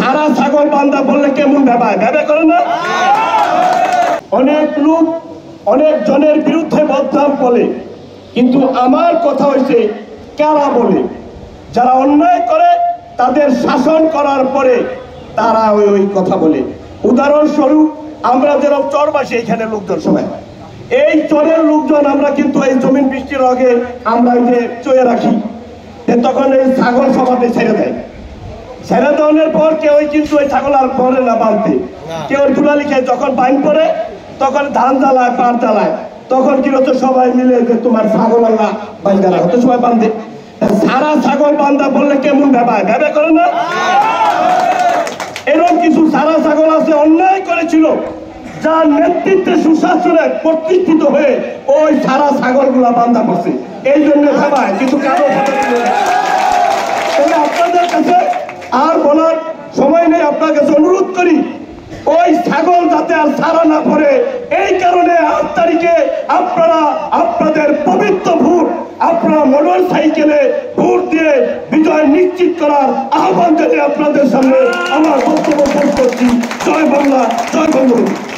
সারা ছাগল বান্ধা বললে কেমন ব্যাপার করে না? অনেক লোক অনেক জনের বিরুদ্ধে বদনাম বলে, কিন্তু আমার কথা হয়েছে কারা বলে? যারা অন্যায় করে তাদের শাসন করার পরে তারা ওই কথা বলে। উদাহরণস্বরূপ আমরা যেরকম চরবাসী এখানে লোকজন সবাই, এই চরের লোকজন আমরা কিন্তু এই জমিন বৃষ্টির আগে আমরা এই যে চয়ে রাখি, তখন এই ছাগল সবাতে ছেড়ে দেয়। ছেড়ে দেওয়ার পর কেউ কিন্তু ওই ছাগল আর পরে না বাঁধতে, কেউ দুলালি খেয়ে যখন বাইন পরে তখন ধান জ্বালায় পাট জ্বালায়, তখন কি হতো সবাই মিলে যে তোমার ছাগল আল্লাহ বান্ধা হতো সবাই বান্ধে। সারা ছাগল বান্ধা বললে কেমন ব্যাপার করে না? এরকম কিছু সারা ছাগল আছে অন্যায় করেছিল, যার নেতৃত্বে সুশাসনে প্রতিষ্ঠিত হয়ে ওই সারা ছাগল গুলা বান্ধা করছে। এই জন্য ভাবায় কিন্তু কারো আপনাদের কাছে আর বলার সময় নেই। আপনার কাছে অনুরোধ করি ওই ছাগল যাতে আর সারা না পড়ে, এই কারণে 8 তারিখে আপনারা আপনাদের পবিত্র ভোট আপনারা মোটর সাইকেলে ভোট দিয়ে বিজয় নিশ্চিত করার আহ্বান জানিয়ে আপনাদের সামনে আমার বক্তব্য শেষ করছি। জয় বাংলা, জয় বঙ্গবন্ধু।